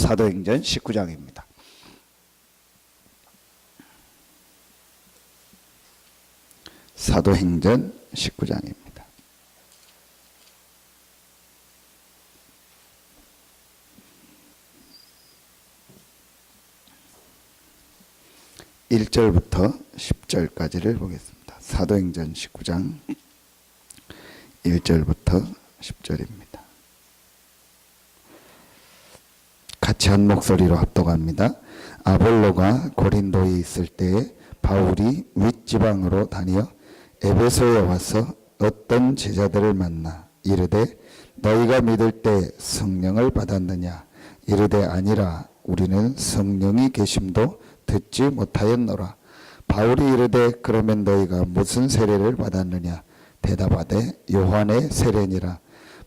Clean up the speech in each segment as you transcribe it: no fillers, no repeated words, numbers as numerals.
사도행전 19장입니다. 사도행전 19장입니다. 1절부터 10절까지를 보겠습니다. 사도행전 19장 1절부터 10절입니다. 같이 한 목소리로 합독합니다. 아볼로가 고린도에 있을 때에 바울이 윗지방으로 다니어 에베소에 와서 어떤 제자들을 만나 이르되 너희가 믿을 때 성령을 받았느냐 이르되 아니라 우리는 성령이 계심도 듣지 못하였노라. 바울이 이르되 그러면 너희가 무슨 세례를 받았느냐 대답하되 요한의 세례니라.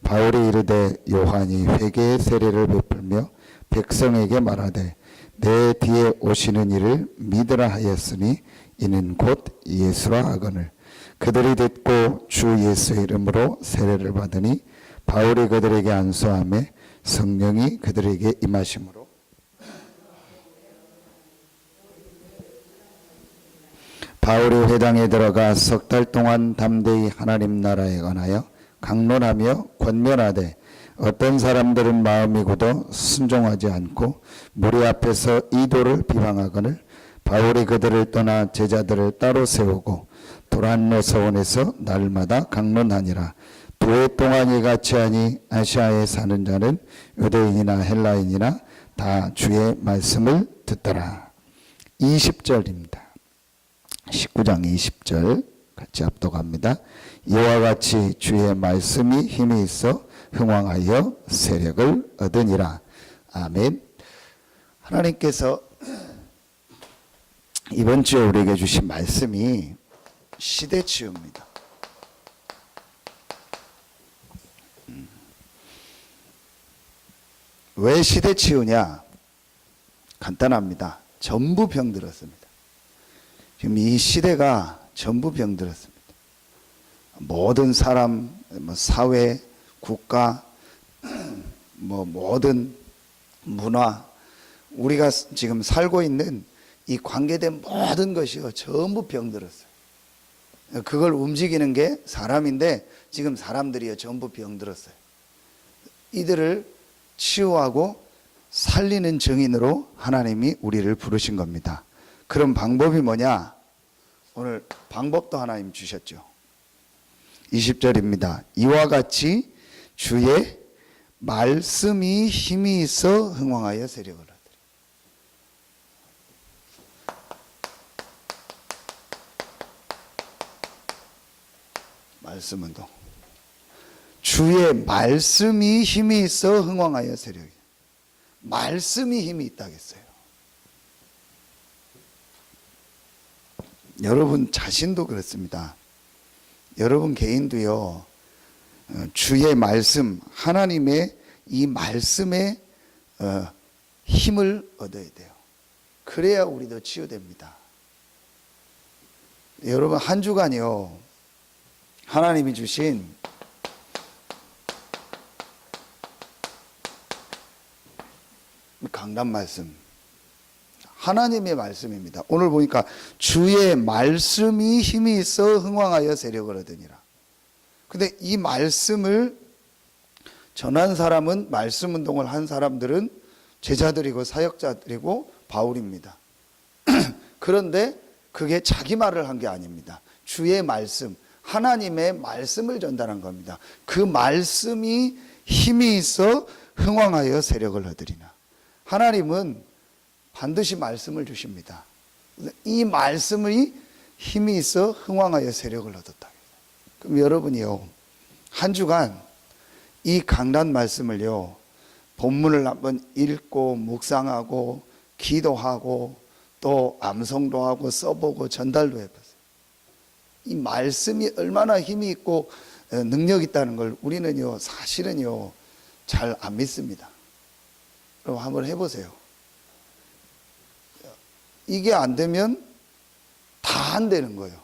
바울이 이르되 요한이 회개의 세례를 베풀며 백성에게 말하되 내 뒤에 오시는 이를 믿으라 하였으니 이는 곧 예수라 하거늘. 그들이 듣고 주 예수의 이름으로 세례를 받으니 바울이 그들에게 안수하며 성령이 그들에게 임하심으로 바울이 회당에 들어가 석 달 동안 담대히 하나님 나라에 관하여 강론하며 권면하되 어떤 사람들은 마음이 굳어 순종하지 않고 무리 앞에서 이도를 비방하거늘 바울이 그들을 떠나 제자들을 따로 세우고 도란노 서원에서 날마다 강론하니라. 두 해 동안 이같이 하니 아시아에 사는 자는 유대인이나 헬라인이나 다 주의 말씀을 듣더라. 20절입니다. 19장 20절 같이 합독합니다. 이와 같이 주의 말씀이 힘이 있어 흥왕하여 세력을 얻으니라. 아멘. 하나님께서 이번 주에 우리에게 주신 말씀이 시대치유입니다. 왜 시대치유냐? 간단합니다. 전부 병들었습니다. 지금 이 시대가 전부 병들었습니다. 모든 사람, 사회, 국가, 모든 문화, 우리가 지금 살고 있는 이 관계된 모든 것이요 전부 병들었어요. 그걸 움직이는 게 사람인데 지금 사람들이요 전부 병들었어요. 이들을 치유하고 살리는 증인으로 하나님이 우리를 부르신 겁니다. 그럼 방법이 뭐냐? 오늘 방법도 하나님 주셨죠. 20절입니다. 이와 같이 주의 말씀이 힘이 있어 흥왕하여 세력을 얻으리. 말씀은 또 주의 말씀이 힘이 있어 흥왕하여 세력이. 말씀이 힘이 있다겠어요. 여러분 자신도 그렇습니다. 여러분 개인도요, 주의 말씀, 하나님의 이 말씀에 힘을 얻어야 돼요. 그래야 우리도 치유됩니다. 여러분 한 주간이요, 하나님이 주신 강단 말씀, 하나님의 말씀입니다. 오늘 보니까 주의 말씀이 힘이 있어 흥왕하여 세력을 얻으니라. 근데 이 말씀을 전한 사람은, 말씀 운동을 한 사람들은 제자들이고 사역자들이고 바울입니다. 그런데 그게 자기 말을 한 게 아닙니다. 주의 말씀, 하나님의 말씀을 전달한 겁니다. 그 말씀이 힘이 있어 흥왕하여 세력을 얻으리나. 하나님은 반드시 말씀을 주십니다. 이 말씀이 힘이 있어 흥왕하여 세력을 얻었다. 그럼 여러분이요, 한 주간 이 강단 말씀을요, 본문을 한번 읽고 묵상하고 기도하고 또 암송도 하고 써보고 전달도 해봤어요. 이 말씀이 얼마나 힘이 있고 능력 있다는 걸 우리는요 사실은요 잘 안 믿습니다. 그럼 한번 해보세요. 이게 안 되면 다 안 되는 거예요.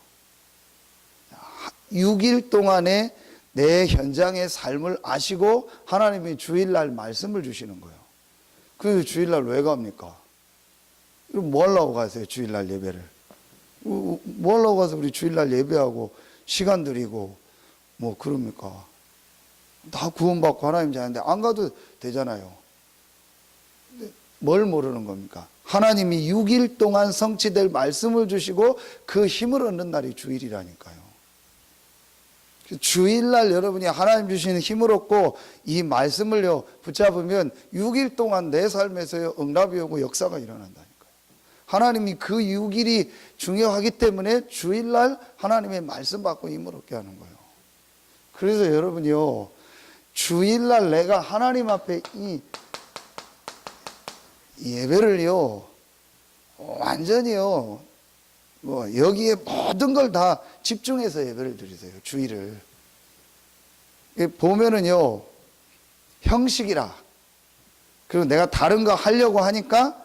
6일 동안에 내 현장의 삶을 아시고 하나님이 주일날 말씀을 주시는 거예요. 그래서 주일날 왜 갑니까? 그럼 뭐 하려고 가세요, 주일날 예배를? 뭐 하려고 가서 우리 주일날 예배하고 시간 들이고 뭐 그럽니까? 다 구원받고 하나님 자는데 안 가도 되잖아요. 근데 뭘 모르는 겁니까? 하나님이 6일 동안 성취될 말씀을 주시고 그 힘을 얻는 날이 주일이라니까요. 주일날 여러분이 하나님 주시는 힘을 얻고 이 말씀을요 붙잡으면 6일 동안 내 삶에서 응답이 오고 역사가 일어난다니까요. 하나님이 그 6일이 중요하기 때문에 주일날 하나님의 말씀 받고 힘을 얻게 하는 거예요. 그래서 여러분이요, 주일날 내가 하나님 앞에 이 예배를요 완전히요 뭐 여기에 모든 걸 다 집중해서 예배를 드리세요. 주일을 보면은요 형식이라, 그리고 내가 다른 거 하려고 하니까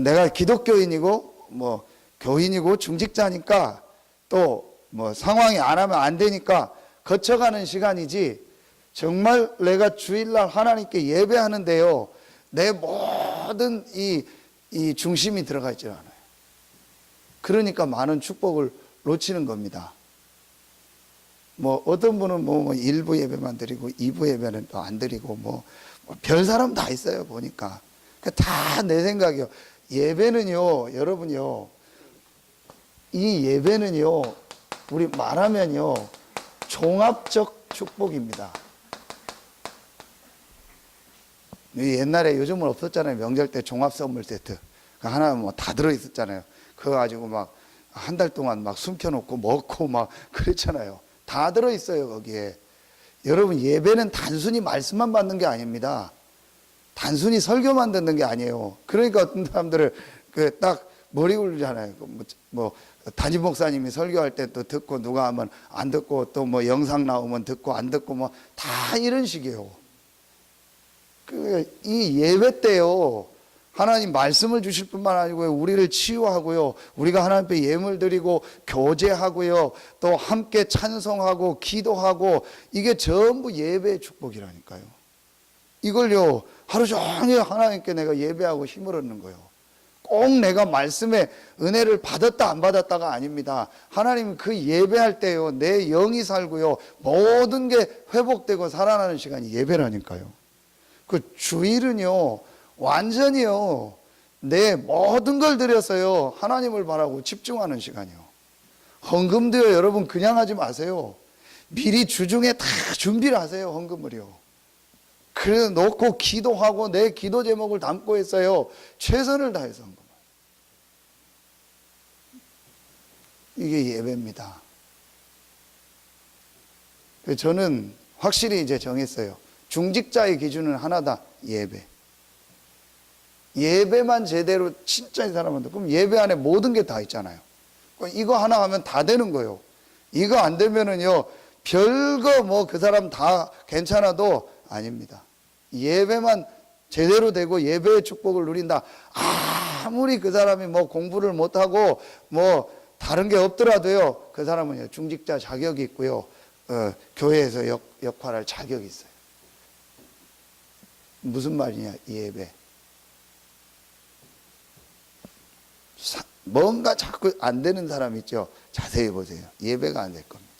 내가 기독교인이고 뭐 교인이고 중직자니까 또 뭐 상황이 안 하면 안 되니까 거쳐가는 시간이지, 정말 내가 주일날 하나님께 예배하는데요 내 모든 이 중심이 들어가 있지 않아요. 그러니까 많은 축복을 놓치는 겁니다. 뭐 어떤 분은 뭐 1부 예배만 드리고 2부 예배는 또 안 드리고 뭐 별 사람 다 있어요 보니까. 다 내 생각이요. 예배는요 여러분요, 이 예배는요 우리 말하면요 종합적 축복입니다. 옛날에, 요즘은 없었잖아요, 명절 때 종합 선물 세트 하나 뭐 다 들어있었잖아요. 그거 가지고 막 한 달 동안 막 숨겨놓고 먹고 막 그랬잖아요. 다 들어있어요 거기에. 여러분 예배는 단순히 말씀만 받는 게 아닙니다. 단순히 설교만 듣는 게 아니에요. 그러니까 어떤 사람들을 그 딱 머리 굴리잖아요. 뭐 담임 목사님이 설교할 때 또 듣고 누가 하면 안 듣고 또 뭐 영상 나오면 듣고 안 듣고 뭐 다 이런 식이에요. 이 예배 때요 하나님 말씀을 주실 뿐만 아니고 우리를 치유하고요, 우리가 하나님 앞에 예물 드리고 교제하고요, 또 함께 찬송하고 기도하고, 이게 전부 예배의 축복이라니까요. 이걸요 하루 종일 하나님께 내가 예배하고 힘을 얻는 거예요. 꼭 내가 말씀의 은혜를 받았다 안 받았다가 아닙니다. 하나님 그 예배할 때요 내 영이 살고요 모든 게 회복되고 살아나는 시간이 예배라니까요. 그 주일은요 완전히요 내 모든 걸 들여서요 하나님을 바라고 집중하는 시간이요. 헌금도요 여러분 그냥 하지 마세요. 미리 주중에 다 준비를 하세요. 헌금을요. 그래서 놓고 기도하고 내 기도 제목을 담고 했어요. 최선을 다해서 한 겁니다. 이게 예배입니다. 저는 확실히 이제 정했어요. 중직자의 기준은 하나다. 예배. 예배만 제대로 진짜 이 사람한테, 그럼 예배 안에 모든 게 다 있잖아요. 이거 하나 하면 다 되는 거예요. 이거 안 되면은요 별거 뭐 그 사람 다 괜찮아도 아닙니다. 예배만 제대로 되고 예배의 축복을 누린다. 아무리 그 사람이 뭐 공부를 못하고 뭐 다른 게 없더라도요 그 사람은요 중직자 자격이 있고요 교회에서 역할할 자격이 있어요. 무슨 말이냐, 예배. 뭔가 자꾸 안 되는 사람 있죠. 자세히 보세요. 예배가 안 될 겁니다.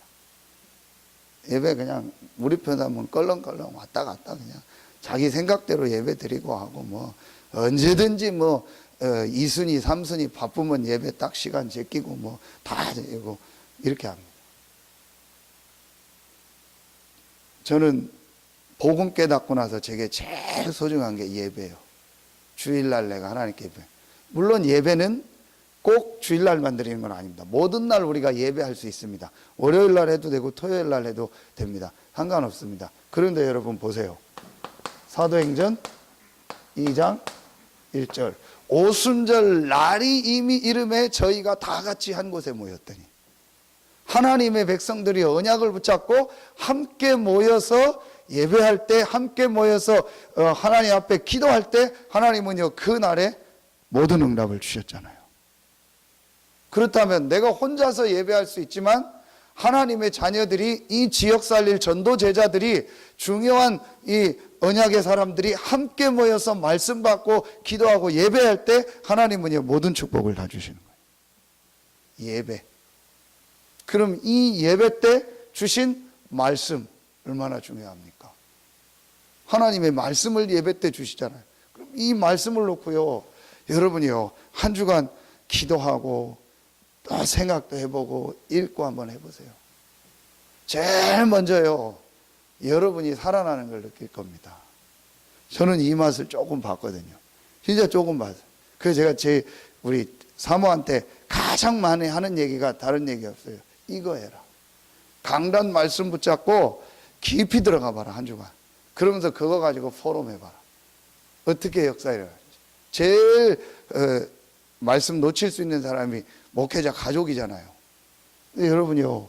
예배 그냥 우리 편하면 껄렁껄렁 왔다 갔다 그냥 자기 생각대로 예배 드리고 하고 뭐 언제든지 뭐 2순위 3순위 바쁘면 예배 딱 시간 제끼고 뭐 다 되고 이렇게 합니다. 저는 복음 깨닫고 나서 제게 제일 소중한 게 예배예요. 주일날 내가 하나님께 예배. 물론 예배는 꼭 주일날만 드리는 건 아닙니다. 모든 날 우리가 예배할 수 있습니다. 월요일날 해도 되고 토요일날 해도 됩니다. 상관없습니다. 그런데 여러분 보세요. 사도행전 2장 1절 오순절 날이 이미 이름에 저희가 다 같이 한 곳에 모였더니, 하나님의 백성들이 언약을 붙잡고 함께 모여서 예배할 때, 함께 모여서 하나님 앞에 기도할 때 하나님은요 그 날에 모든 응답을 주셨잖아요. 그렇다면 내가 혼자서 예배할 수 있지만 하나님의 자녀들이, 이 지역 살릴 전도 제자들이, 중요한 이 언약의 사람들이 함께 모여서 말씀 받고 기도하고 예배할 때 하나님은 모든 축복을 다 주시는 거예요. 예배. 그럼 이 예배 때 주신 말씀 얼마나 중요합니까? 하나님의 말씀을 예배 때 주시잖아요. 그럼 이 말씀을 놓고요, 여러분이요, 한 주간 기도하고 또 생각도 해보고 읽고 한번 해보세요. 제일 먼저요, 여러분이 살아나는 걸 느낄 겁니다. 저는 이 맛을 조금 봤거든요. 진짜 조금 봤어요. 그래서 제가 우리 사모한테 가장 많이 하는 얘기가 다른 얘기 없어요. 이거 해라. 강단 말씀 붙잡고 깊이 들어가 봐라, 한 주간. 그러면서 그거 가지고 포럼 해봐라. 어떻게 역사를 할지. 제일 말씀 놓칠 수 있는 사람이 목회자 가족이잖아요. 근데 여러분이요,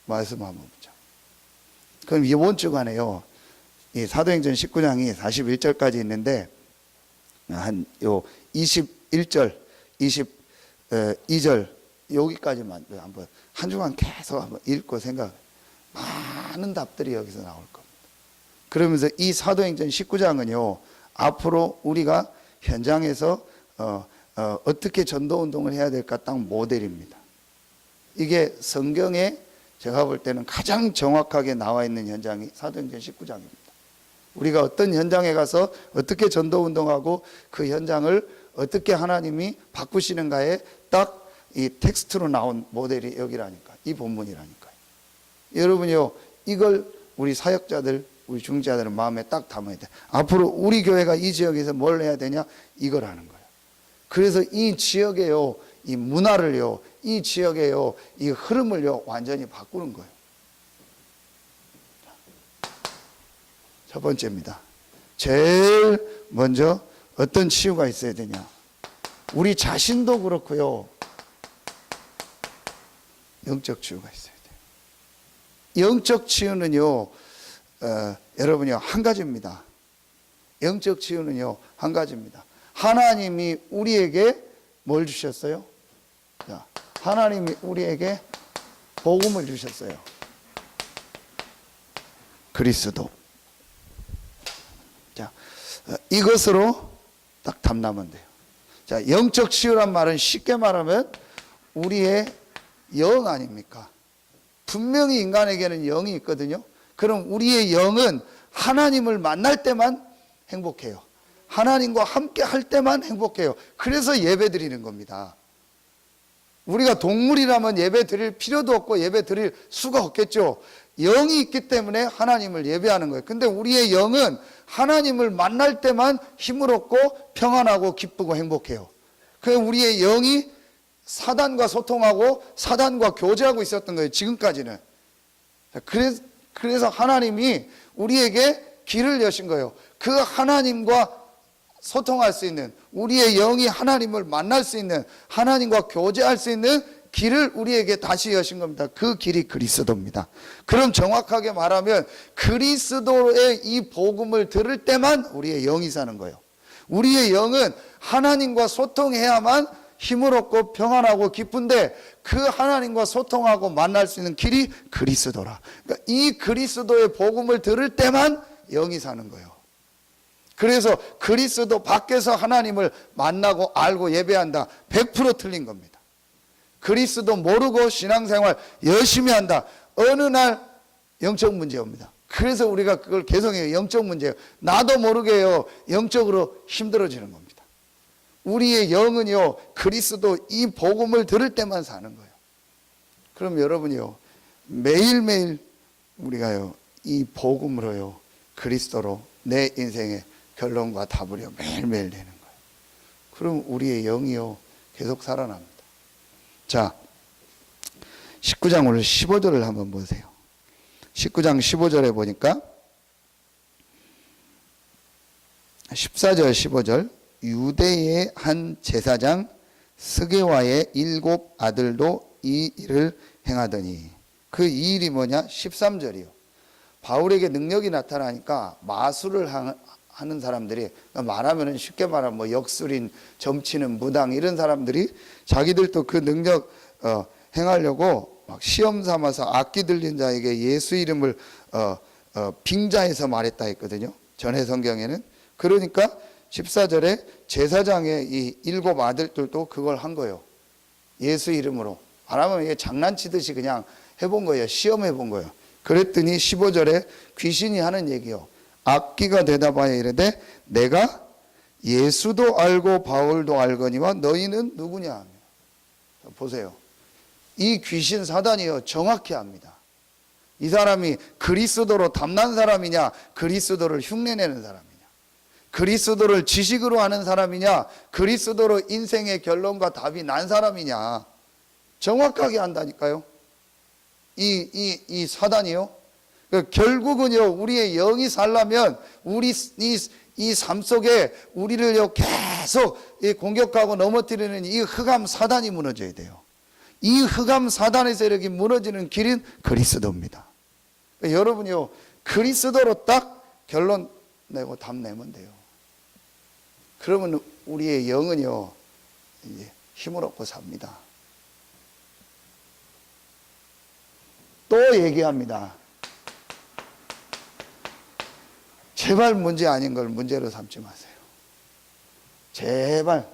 말씀 한번 보자. 그럼 이번 주간에요, 이 사도행전 19장이 41절까지 있는데, 한 21절, 22절, 여기까지만 한번 한 주간 계속 한번 읽고 생각, 많은 답들이 여기서 나올 겁니다. 그러면서 이 사도행전 19장은요, 앞으로 우리가 현장에서 어떻게 전도운동을 해야 될까 딱 모델입니다. 이게 성경에 제가 볼 때는 가장 정확하게 나와 있는 현장이 사도행전 19장입니다. 우리가 어떤 현장에 가서 어떻게 전도운동하고 그 현장을 어떻게 하나님이 바꾸시는가에 딱 이 텍스트로 나온 모델이 여기라니까, 이 본문이라니까요. 여러분이요, 이걸 우리 사역자들, 우리 중직자들은 마음에 딱 담아야 돼. 앞으로 우리 교회가 이 지역에서 뭘 해야 되냐? 이걸 하는 거예요. 그래서 이 지역에요, 이 문화를요, 이 지역에요, 이 흐름을요, 완전히 바꾸는 거예요. 첫 번째입니다. 제일 먼저 어떤 치유가 있어야 되냐? 우리 자신도 그렇고요, 영적 치유가 있어야 돼요. 영적 치유는요, 여러분이요, 한 가지입니다. 영적 치유는요, 한 가지입니다. 하나님이 우리에게 뭘 주셨어요? 자, 하나님이 우리에게 복음을 주셨어요. 그리스도. 자, 이것으로 딱 담나면 돼요. 자, 영적 치유란 말은 쉽게 말하면 우리의 영 아닙니까? 분명히 인간에게는 영이 있거든요. 그럼 우리의 영은 하나님을 만날 때만 행복해요. 하나님과 함께 할 때만 행복해요. 그래서 예배 드리는 겁니다. 우리가 동물이라면 예배 드릴 필요도 없고 예배 드릴 수가 없겠죠. 영이 있기 때문에 하나님을 예배하는 거예요. 근데 우리의 영은 하나님을 만날 때만 힘을 얻고 평안하고 기쁘고 행복해요. 그래서 우리의 영이 사단과 소통하고 사단과 교제하고 있었던 거예요, 지금까지는. 그래서 하나님이 우리에게 길을 여신 거예요. 그 하나님과 소통할 수 있는, 우리의 영이 하나님을 만날 수 있는, 하나님과 교제할 수 있는 길을 우리에게 다시 여신 겁니다. 그 길이 그리스도입니다. 그럼 정확하게 말하면 그리스도의 이 복음을 들을 때만 우리의 영이 사는 거예요. 우리의 영은 하나님과 소통해야만 힘을 얻고 평안하고 기쁜데, 그 하나님과 소통하고 만날 수 있는 길이 그리스도라. 그러니까 이 그리스도의 복음을 들을 때만 영이 사는 거예요. 그래서 그리스도 밖에서 하나님을 만나고 알고 예배한다, 100% 틀린 겁니다. 그리스도 모르고 신앙생활 열심히 한다, 어느 날 영적 문제 옵니다. 그래서 우리가 그걸 개성해요. 영적 문제예요. 나도 모르게요, 영적으로 힘들어지는 겁니다. 우리의 영은요, 그리스도 이 복음을 들을 때만 사는 거예요. 그럼 여러분이요, 매일매일 우리가요, 이 복음으로요, 그리스도로 내 인생의 결론과 답을요, 매일매일 내는 거예요. 그럼 우리의 영이요, 계속 살아납니다. 자, 19장 오늘 15절을 한번 보세요. 19장 15절에 보니까 14절 15절, 유대의 한 제사장 스게와의 7 아들도 이 일을 행하더니, 그 이 일이 뭐냐? 13절이요. 바울에게 능력이 나타나니까 마술을 하는 사람들이, 말하면 쉽게 말하면 뭐 역술인, 점치는 무당, 이런 사람들이 자기들도 그 능력 행하려고 막 시험 삼아서 악기 들린 자에게 예수 이름을 빙자해서 말했다 했거든요. 전해 성경에는. 그러니까 14절에 제사장의 이 7 아들들도 그걸 한 거예요. 예수 이름으로. 안 하면 이게 장난치듯이 그냥 해본 거예요. 시험해 본 거예요. 그랬더니 15절에 귀신이 하는 얘기요. 악기가 대답하여 이르되 내가 예수도 알고 바울도 알거니와 너희는 누구냐. 보세요. 이 귀신 사단이요 정확히 압니다. 이 사람이 그리스도로 담난 사람이냐, 그리스도를 흉내내는 사람이냐, 그리스도를 지식으로 하는 사람이냐, 그리스도로 인생의 결론과 답이 난 사람이냐 정확하게 안다니까요. 이 사단이요. 결국은요 우리의 영이 살려면 우리 이 삶 속에 우리를요 계속 공격하고 넘어뜨리는 이 흑암 사단이 무너져야 돼요. 이 흑암 사단의 세력이 무너지는 길은 그리스도입니다. 여러분이요 그리스도로 딱 결론 내고 답 내면 돼요. 그러면 우리의 영은요 이제 힘을 얻고 삽니다. 또 얘기합니다. 제발 문제 아닌 걸 문제로 삼지 마세요. 제발.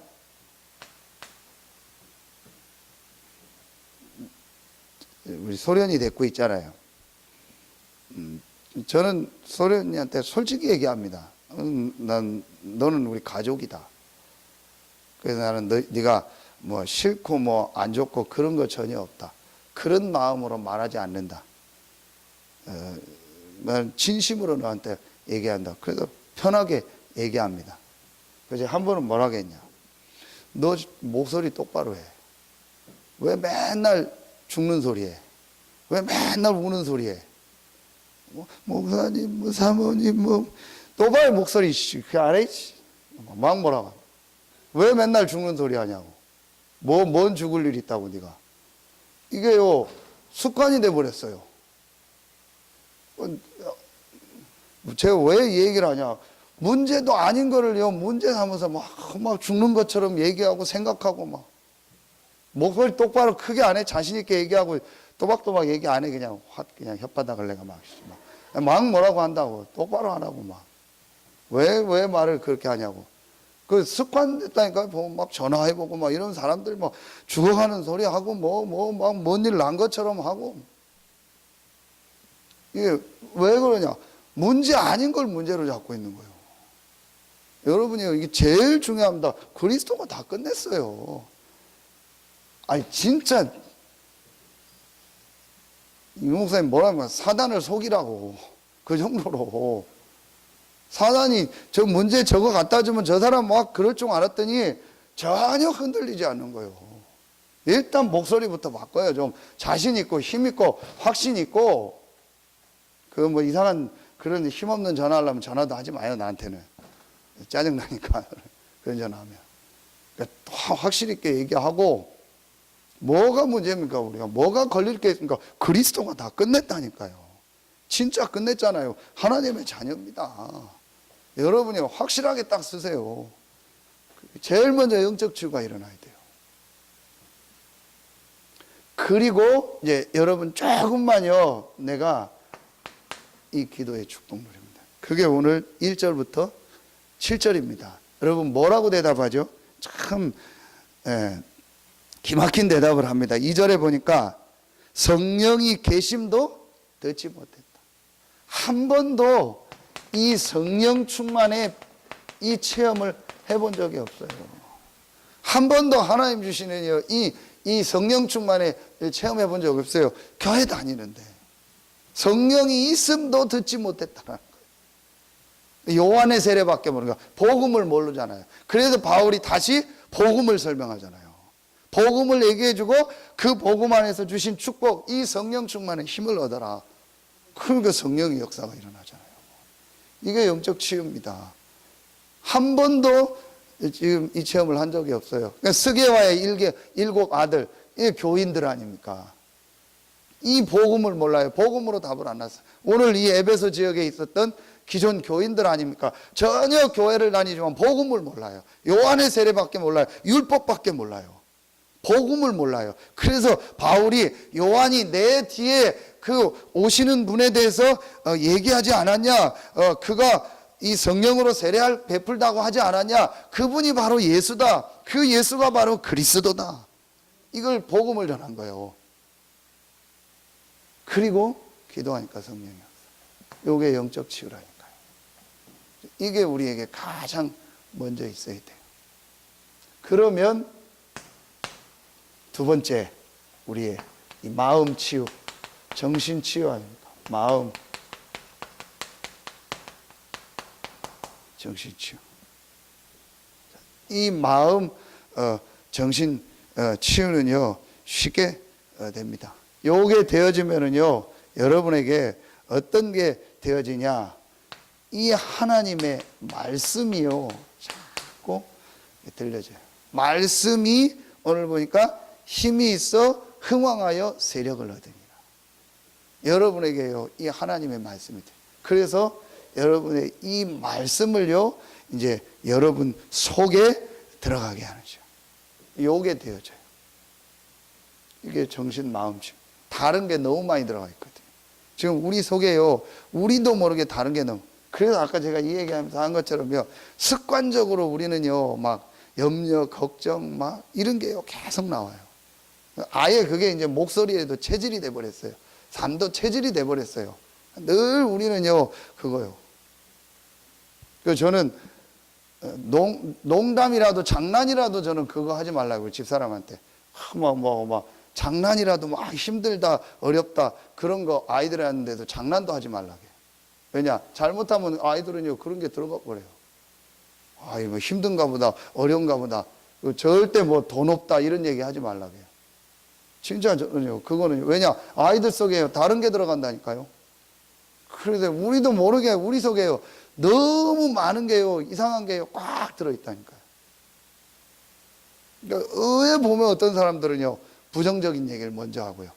우리 소련이 데리고 있잖아요. 저는 소련이한테 솔직히 얘기합니다. 너는 우리 가족이다. 그래서 나는 네가 뭐 싫고 뭐 안 좋고 그런 거 전혀 없다. 그런 마음으로 말하지 않는다. 나는 진심으로 너한테 얘기한다. 그래서 편하게 얘기합니다. 그래서 한 번은 뭐라고 했냐. 너 목소리 똑바로 해. 왜 맨날 죽는 소리 해? 왜 맨날 우는 소리 해? 목사님, 사모님, 또바이 목소리, 그 안에 막 뭐라고. 왜 맨날 죽는 소리 하냐고. 뭔 죽을 일 있다고, 네가. 이게요, 습관이 돼버렸어요. 제가 왜 이 얘기를 하냐. 문제도 아닌 거를요, 문제 삼아서 막 죽는 것처럼 얘기하고 생각하고 막. 목소리 똑바로 크게 안 해. 자신있게 얘기하고 또박또박 얘기 안 해. 그냥 그냥 혓바닥을 내가 막 뭐라고 한다고. 똑바로 안 하고 막. 왜 말을 그렇게 하냐고. 그 습관 됐다니까. 막 전화해보고 막 이런 사람들 막 죽어가는 소리 하고 막 뭔 일 난 것처럼 하고. 이게 왜 그러냐. 문제 아닌 걸 문제로 잡고 있는 거예요. 여러분이요, 이게 제일 중요합니다. 그리스도가 다 끝냈어요. 아니, 진짜, 이 목사님 뭐라면 사단을 속이라고. 그 정도로. 사단이 저 문제 저거 갖다 주면 저 사람 막 그럴 줄 알았더니 전혀 흔들리지 않는 거예요. 일단 목소리부터 바꿔요. 좀 자신 있고 힘 있고 확신 있고. 그 뭐 이상한 그런 힘없는 전화하려면 전화도 하지 마요, 나한테는. 짜증나니까. 그런 전화하면. 그러니까 확실 있게 얘기하고, 뭐가 문제입니까, 우리가? 뭐가 걸릴 게 있습니까? 그리스도가 다 끝냈다니까요. 진짜 끝냈잖아요. 하나님의 자녀입니다. 여러분이 확실하게 딱 쓰세요. 제일 먼저 영적 치유가 일어나야 돼요. 그리고 이제 여러분 조금만요, 내가 이 기도의 축복 누립니다. 그게 오늘 1절부터 7절입니다. 여러분 뭐라고 대답하죠? 참 기막힌 대답을 합니다. 2절에 보니까 성령이 계심도 듣지 못했다. 한 번도 이 성령 충만의 이 체험을 해본 적이 없어요. 한 번도 하나님 주시는 이 성령 충만의 체험해 본 적 없어요. 교회 다니는데 성령이 있음도 듣지 못했다는 거예요. 요한의 세례밖에 모르니까 복음을 모르잖아요. 그래서 바울이 다시 복음을 설명하잖아요. 복음을 얘기해주고 그 복음 안에서 주신 축복, 이 성령 충만의 힘을 얻어라. 그러니까 성령의 역사가 일어나잖아요. 이게 영적 치유입니다. 한 번도 지금 이 체험을 한 적이 없어요. 그러니까 스게와의 7 아들, 이 교인들 아닙니까? 이 복음을 몰라요. 복음으로 답을 안 났어요. 오늘 이 에베소 지역에 있었던 기존 교인들 아닙니까? 전혀 교회를 다니지만 복음을 몰라요. 요한의 세례밖에 몰라요. 율법밖에 몰라요. 복음을 몰라요. 그래서 바울이 요한이 내 뒤에 그 오시는 분에 대해서 얘기하지 않았냐? 그가 이 성령으로 세례를 베풀다고 하지 않았냐? 그분이 바로 예수다. 그 예수가 바로 그리스도다. 이걸 복음을 전한 거예요. 그리고 기도하니까 성령이 왔어요. 이게 영적 치유라니까요. 이게 우리에게 가장 먼저 있어야 돼요. 그러면 두 번째, 우리의 이 마음 치유, 정신 치유 아닙니까? 마음, 정신 치유. 이 마음, 정신 치유는요, 쉽게 됩니다. 요게 되어지면은요, 여러분에게 어떤 게 되어지냐? 이 하나님의 말씀이요, 자꾸 들려져요. 말씀이 오늘 보니까 힘이 있어 흥왕하여 세력을 얻으니라. 여러분에게요, 이 하나님의 말씀이 돼요. 그래서 여러분의 이 말씀을요, 이제 여러분 속에 들어가게 하는죠. 요게 되어져요. 이게 정신 마음치. 다른 게 너무 많이 들어가 있거든요. 지금 우리 속에요, 우리도 모르게 다른 게 너무. 그래서 아까 제가 이 얘기하면서 한 것처럼요, 습관적으로 우리는요, 막 염려, 걱정, 막 이런 게요, 계속 나와요. 아예 그게 이제 목소리에도 체질이 돼버렸어요. 삶도 체질이 돼버렸어요. 늘 우리는요, 그거요. 그래서 저는 농담이라도 장난이라도 저는 그거 하지 말라고요, 집사람한테. 막 장난이라도 막 힘들다, 어렵다, 그런 거 아이들한테도 장난도 하지 말라고. 왜냐? 잘못하면 아이들은요, 그런 게 들어가 버려요. 아이, 뭐 힘든가 보다, 어려운가 보다. 절대 뭐 돈 없다, 이런 얘기 하지 말라고 해요. 진짜 저는요, 그거는, 왜냐? 아이들 속에요, 다른 게 들어간다니까요. 그래서 우리도 모르게 우리 속에요, 너무 많은 게요, 이상한 게요, 꽉 들어있다니까요. 그러니까 의에 보면 어떤 사람들은요, 부정적인 얘기를 먼저 하고요.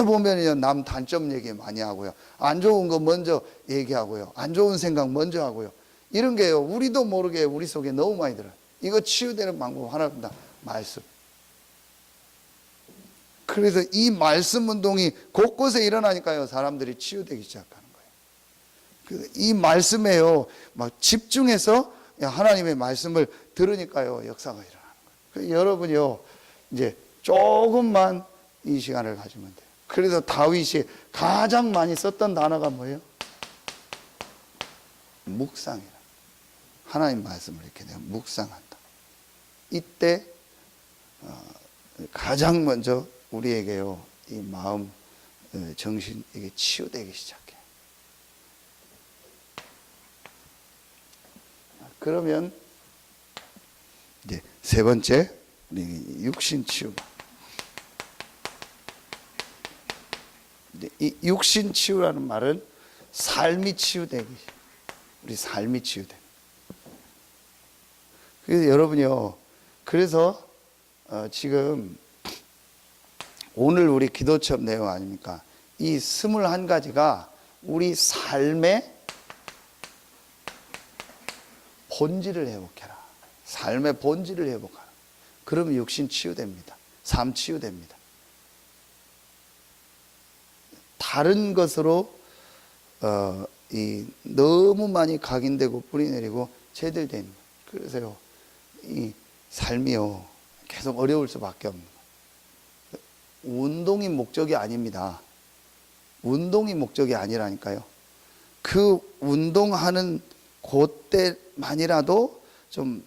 보면요, 남 단점 얘기 많이 하고요. 안 좋은 거 먼저 얘기하고요. 안 좋은 생각 먼저 하고요. 이런 게요, 우리도 모르게 우리 속에 너무 많이 들어요. 이거 치유되는 방법 하나입니다. 말씀. 그래서 이 말씀 운동이 곳곳에 일어나니까요, 사람들이 치유되기 시작하는 거예요. 이 말씀에요, 막 집중해서 하나님의 말씀을 들으니까요, 역사가 일어나는 거예요. 여러분이요, 이제 조금만 이 시간을 가지면 돼요. 그래서 다윗이 가장 많이 썼던 단어가 뭐예요? 묵상이라. 하나님 말씀을 이렇게 내가 묵상한다. 이때 가장 먼저 우리에게요, 이 마음, 정신, 이게 치유되기 시작해요. 그러면 이제 세 번째, 우리 육신 치유. 이 육신 치유라는 말은 삶이 치유되기, 우리 삶이 치유되. 그래서 여러분이요, 그래서 지금 오늘 우리 기도첩 내용 아닙니까? 이 21가지가 우리 삶의 본질을 회복해라. 삶의 본질을 회복하라. 그러면 육신 치유됩니다. 삶 치유됩니다. 다른 것으로 너무 많이 각인되고 뿌리내리고 제들된, 그래서요, 이 삶이요, 계속 어려울 수밖에 없는 거예요. 운동이 목적이 아닙니다. 운동이 목적이 아니라니까요. 그 운동하는 그때만이라도 좀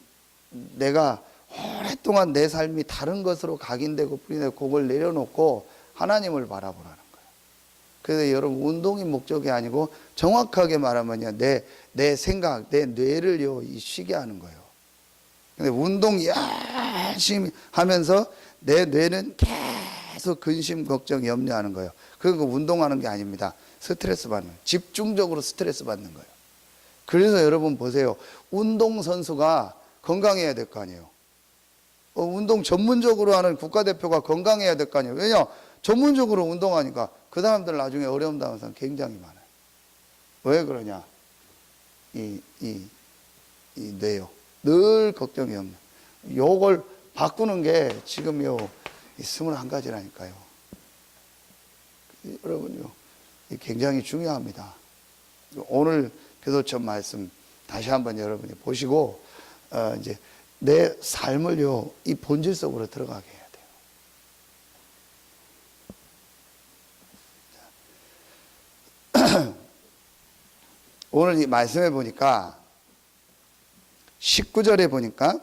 내가 오랫동안 내 삶이 다른 것으로 각인되고 뿌리내고 그걸 내려놓고 하나님을 바라보라는 거예요. 그래서 여러분, 운동이 목적이 아니고 정확하게 말하면요, 내 생각, 내 뇌를요, 쉬게 하는 거예요. 근데 운동 열심히 하면서 내 뇌는 계속 근심, 걱정, 염려하는 거예요. 그거 운동하는 게 아닙니다. 스트레스 받는 거예요. 집중적으로 스트레스 받는 거예요. 그래서 여러분 보세요. 운동선수가 건강해야 될 거 아니에요. 운동 전문적으로 하는 국가대표가 건강해야 될 거 아니에요. 왜냐? 전문적으로 운동하니까 그 사람들 나중에 어려움 당하는 사람 굉장히 많아요. 왜 그러냐? 이 뇌요. 늘 걱정이 없는. 요걸 바꾸는 게 지금요, 이 21가지라니까요. 여러분요, 이 굉장히 중요합니다. 오늘 교도처 말씀 다시 한번 여러분이 보시고 이제 내 삶을요 이 본질 속으로 들어가게 해야 돼요. 오늘 이 말씀에 보니까 19절에 보니까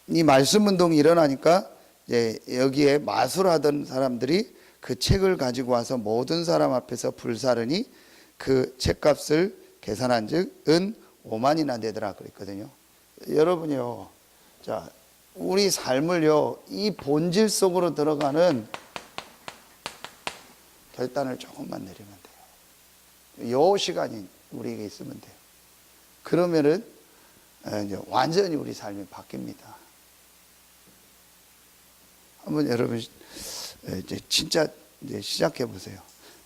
이 말씀 운동이 일어나니까 이제 여기에 마술하던 사람들이 그 책을 가지고 와서 모든 사람 앞에서 불사르니 그 책값을 계산한 즉 은 5만이나 되더라 그랬거든요. 여러분요, 자, 우리 삶을요 이 본질 속으로 들어가는 결단을 조금만 내리면 돼요. 요 시간이 우리에게 있으면 돼요. 그러면은 이제 완전히 우리 삶이 바뀝니다. 한번 여러분 이제 진짜 이제 시작해 보세요.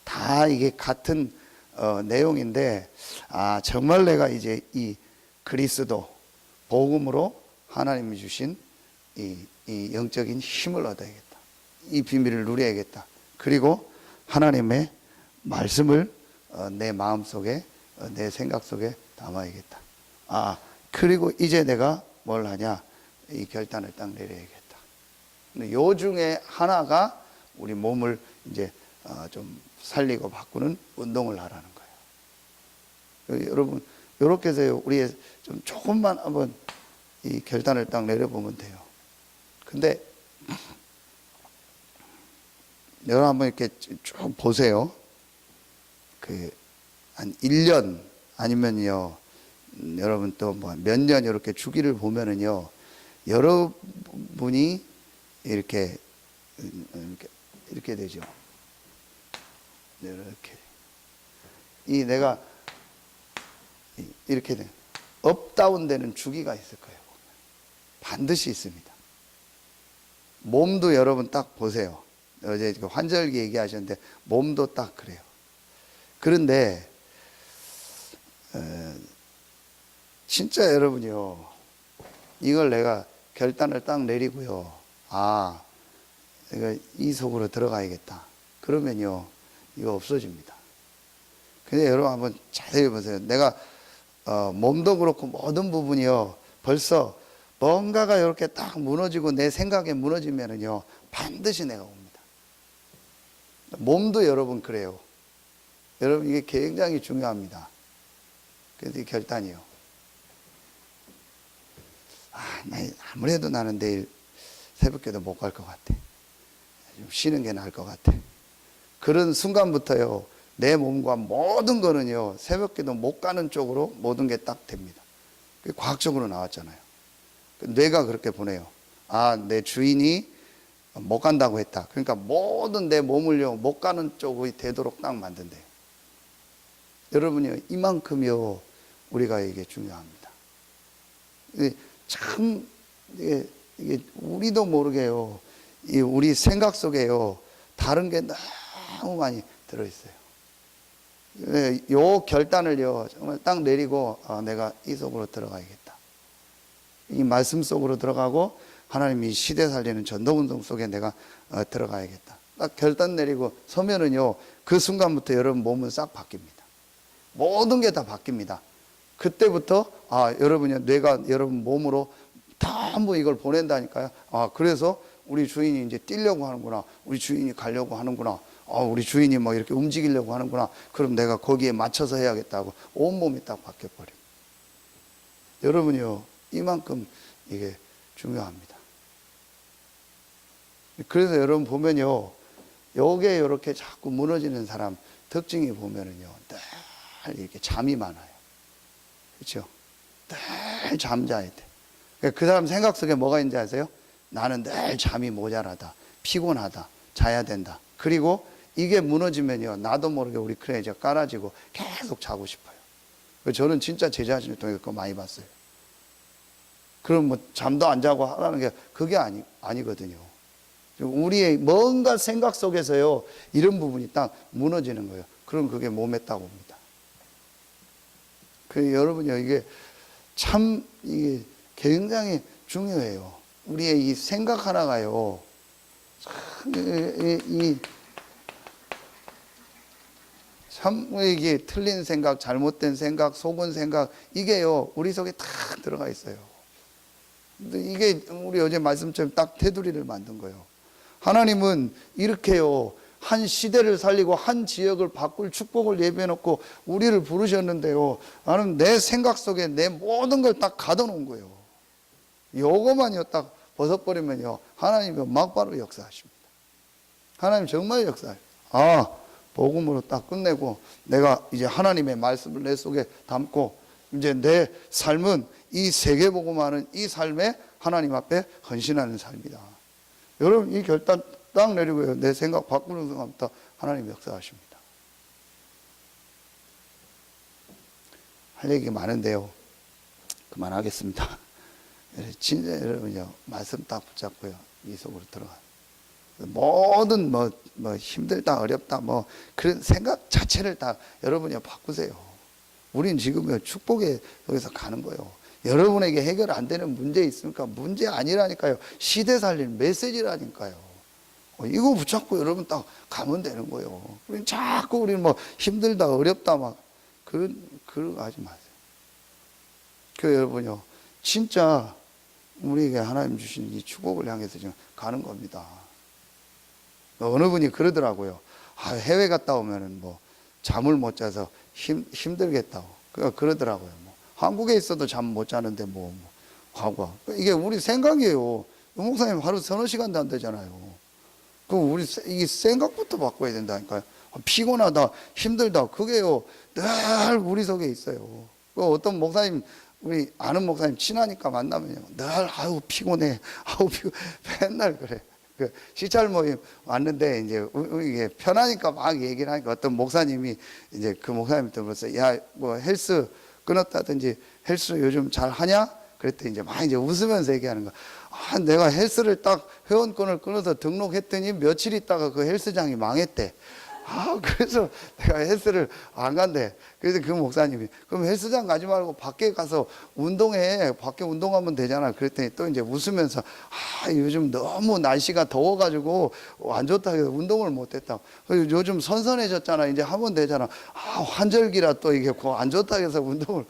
다 이게 같은 내용인데, 아 정말 내가 이제 이 그리스도 복음으로 하나님이 주신 이 영적인 힘을 얻어야겠다. 이 비밀을 누려야겠다. 그리고 하나님의 말씀을 내 마음 속에 내 생각 속에 담아야겠다. 아 그리고 이제 내가 뭘 하냐, 이 결단을 딱 내려야겠다. 요 중에 하나가 우리 몸을 이제 좀 살리고 바꾸는 운동을 하라는 거예요. 여러분 이렇게 해서 우리 좀 조금만 한번 이 결단을 딱 내려보면 돼요. 근데 여러분 한번 이렇게 쭉 보세요. 한 1년 아니면요 여러분 또 뭐 몇 년 이렇게 주기를 보면은요 여러분이 이렇게 되죠. 이렇게 이 내가 이렇게 돼 업다운 되는 주기가 있을 거예요. 반드시 있습니다. 몸도 여러분 딱 보세요. 어제 환절기 얘기하셨는데 몸도 딱 그래요. 그런데 진짜 여러분이요 이걸 내가 결단을 딱 내리고요, 아 내가 이 속으로 들어가야겠다 그러면요 이거 없어집니다. 근데 여러분 한번 자세히 보세요. 내가 몸도 그렇고 모든 부분이요 벌써 뭔가가 이렇게 딱 무너지고 내 생각에 무너지면은요 반드시 내가 옵니다. 몸도 여러분 그래요. 여러분 이게 굉장히 중요합니다. 그래서 이 결단이요. 아무래도 나는 내일 새벽기도 못 갈 것 같아. 좀 쉬는 게 나을 것 같아. 그런 순간부터요 내 몸과 모든 거는요 새벽기도 못 가는 쪽으로 모든 게 딱 됩니다. 그게 과학적으로 나왔잖아요. 뇌가 그렇게 보내요. 아, 내 주인이 못 간다고 했다. 그러니까 모든 내 몸을요 못 가는 쪽이 되도록 딱 만든대요. 여러분요 이만큼요 우리가 이게 중요합니다. 참 이게 우리도 모르게요 이 우리 생각 속에요 다른 게 너무 많이 들어있어요. 요 결단을요 정말 딱 내리고 내가 이 속으로 들어가야겠다. 이 말씀 속으로 들어가고 하나님이 시대 살리는 전도운동 속에 내가 들어가야겠다. 딱 결단 내리고 서면은요 그 순간부터 여러분 몸은 싹 바뀝니다. 모든 게 다 바뀝니다. 그때부터 여러분이 뇌가 여러분 몸으로 전부 이걸 보낸다니까요. 그래서 우리 주인이 이제 뛰려고 하는구나. 우리 주인이 가려고 하는구나. 우리 주인이 뭐 이렇게 움직이려고 하는구나. 그럼 내가 거기에 맞춰서 해야겠다고 온몸이 딱 바뀌어버립니다. 여러분이요 이만큼 이게 중요합니다. 그래서 여러분 보면요 요게 이렇게 자꾸 무너지는 사람 특징이 보면은요 늘 이렇게 잠이 많아요. 그렇죠? 늘 잠자야 돼. 그 사람 생각 속에 뭐가 있는지 아세요? 나는 늘 잠이 모자라다, 피곤하다, 자야 된다. 그리고 이게 무너지면요 나도 모르게 우리 크레이지가 깔아지고 계속 자고 싶어요. 저는 진짜 제 자신을 통해 그거 많이 봤어요. 그럼 뭐 잠도 안 자고 하라는 게 그게 아니거든요. 우리의 뭔가 생각 속에서요 이런 부분이 딱 무너지는 거예요. 그럼 그게 몸에 딱 옵니다. 여러분요 이게 참 이게 굉장히 중요해요. 우리의 이 생각 하나가요, 참 이게 틀린 생각, 잘못된 생각, 속은 생각, 이게요 우리 속에 다 들어가 있어요. 근데 이게 우리 어제 말씀처럼 딱 테두리를 만든 거예요. 하나님은 이렇게요 한 시대를 살리고 한 지역을 바꿀 축복을 예비해 놓고 우리를 부르셨는데요, 나는 내 생각 속에 내 모든 걸 딱 가둬놓은 거예요. 요거만요 딱 벗어버리면요 하나님이 막바로 역사하십니다. 하나님 정말 역사하십니다. 복음으로 딱 끝내고 내가 이제 하나님의 말씀을 내 속에 담고 이제 내 삶은 이 세계복음하는 이 삶에 하나님 앞에 헌신하는 삶이다. 여러분 이 결단 딱 내리고요, 내 생각 바꾸는 순간부터 하나님 역사하십니다. 할 얘기가 많은데요 그만하겠습니다. 진짜 여러분요 말씀 딱 붙잡고요 이 속으로 들어가. 모든 뭐 힘들다 어렵다 뭐 그런 생각 자체를 다 여러분이 바꾸세요. 우린 지금 축복에 여기서 가는 거예요. 여러분에게 해결 안 되는 문제 있습니까? 문제 아니라니까요. 시대 살릴 메시지라니까요. 이거 붙잡고 여러분 딱 가면 되는 거예요. 우린 자꾸 우리는 뭐 힘들다 어렵다 막 그런 거 하지 마세요. 그 여러분요 진짜 우리에게 하나님 주신 이 축복을 향해서 지금 가는 겁니다. 어느 분이 그러더라고요. 해외 갔다 오면은 뭐 잠을 못 자서 힘들겠다고. 그러더라고요. 뭐 한국에 있어도 잠 못 자는데 뭐 하고. 이게 우리 생각이에요. 목사님 하루 서너 시간도 안 되잖아요. 그럼 우리 이 생각부터 바꿔야 된다니까요. 피곤하다, 힘들다. 그게요 늘 우리 속에 있어요. 어떤 목사님 우리 아는 목사님 친하니까 만나면요 늘 아우 피곤해, 맨날 그래. 그 시찰 모임 왔는데 이제 이게 편하니까 막 얘기를 하니까 어떤 목사님이 이제 그 목사님한테 물었어요. 야, 뭐 헬스 끊었다든지 헬스 요즘 잘 하냐? 그랬더니 이제 막 이제 웃으면서 얘기하는 거. 내가 헬스를 딱 회원권을 끊어서 등록했더니 며칠 있다가 그 헬스장이 망했대. 그래서 내가 헬스를 안 간대. 그래서 그 목사님이 그럼 헬스장 가지 말고 밖에 가서 운동해. 밖에 운동하면 되잖아. 그랬더니 또 이제 웃으면서 요즘 너무 날씨가 더워가지고 안 좋다 해서 운동을 못했다. 요즘 선선해졌잖아. 이제 하면 되잖아. 환절기라 또 이게 안 좋다 해서 운동을.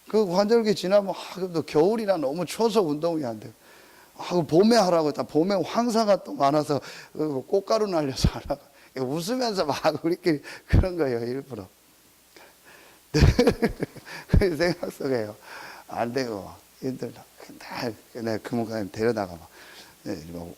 그 환절기 지나면 그래도 겨울이라 너무 추워서 운동이 안 돼. 봄에 하라고 했다. 봄에 황사가 또 많아서 꽃가루 날려서 하라고. 웃으면서 막 우리끼리 그런 거예요, 일부러. 그 생각 속에요. 안 되고, 힘들다. 내가 그 목사님 데려다가 막,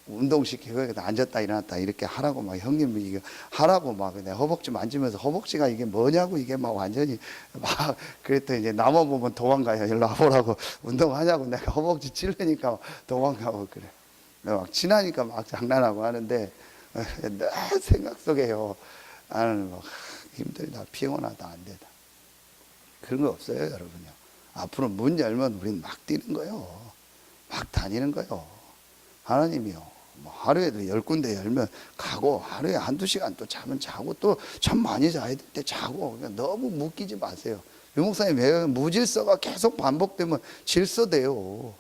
운동시키고, 앉았다 일어났다 이렇게 하라고 막 형님 이게 하라고 막 내가 허벅지 만지면서 허벅지가 이게 뭐냐고 이게 막 완전히 막 그랬더니 이제 나만 보면 도망가요. 일로 와보라고 운동하냐고 내가 허벅지 찔르니까 도망가고 그래. 막 친하니까 막 장난하고 하는데, 늘 생각 속에요. 나는 뭐 힘들다, 피곤하다, 안 되다. 그런 거 없어요, 여러분요. 앞으로 문 열면 우린 막 뛰는 거예요. 막 다니는 거예요. 하나님이요. 뭐 하루에도 10군데 열면 가고, 하루에 한두 시간 또 자면 자고, 또 참 많이 자야 될 때 자고, 그러니까 너무 묶이지 마세요. 유 목사님 왜 무질서가 계속 반복되면 질서돼요.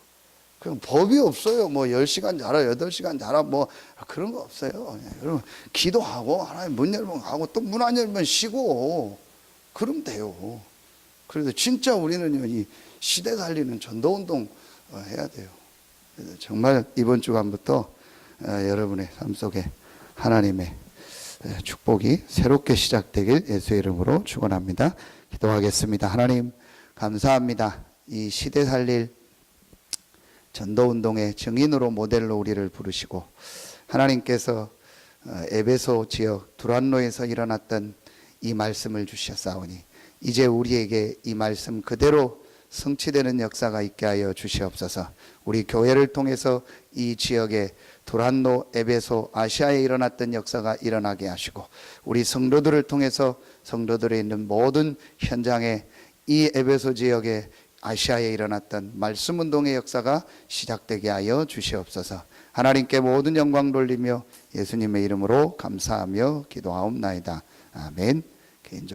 그럼 법이 없어요. 뭐 10시간 자라, 8시간 자라, 뭐 그런 거 없어요. 여러분 기도하고 하나님 문 열면 가고 또 문 안 열면 쉬고 그러면 돼요. 그래서 진짜 우리는 이 시대 살리는 전도운동 해야 돼요. 그래서 정말 이번 주간부터 여러분의 삶 속에 하나님의 축복이 새롭게 시작되길 예수의 이름으로 축원합니다. 기도하겠습니다. 하나님 감사합니다. 이 시대 살릴 전도운동의 증인으로 모델로 우리를 부르시고 하나님께서 에베소 지역 두란노에서 일어났던 이 말씀을 주셨사오니 이제 우리에게 이 말씀 그대로 성취되는 역사가 있게 하여 주시옵소서. 우리 교회를 통해서 이 지역에 두란노, 에베소, 아시아에 일어났던 역사가 일어나게 하시고 우리 성도들을 통해서 성도들에 있는 모든 현장에 이 에베소 지역에 아시아에 일어났던 말씀운동의 역사가 시작되게 하여 주시옵소서. 하나님께 모든 영광 돌리며 예수님의 이름으로 감사하며 기도하옵나이다. 아멘. 개인적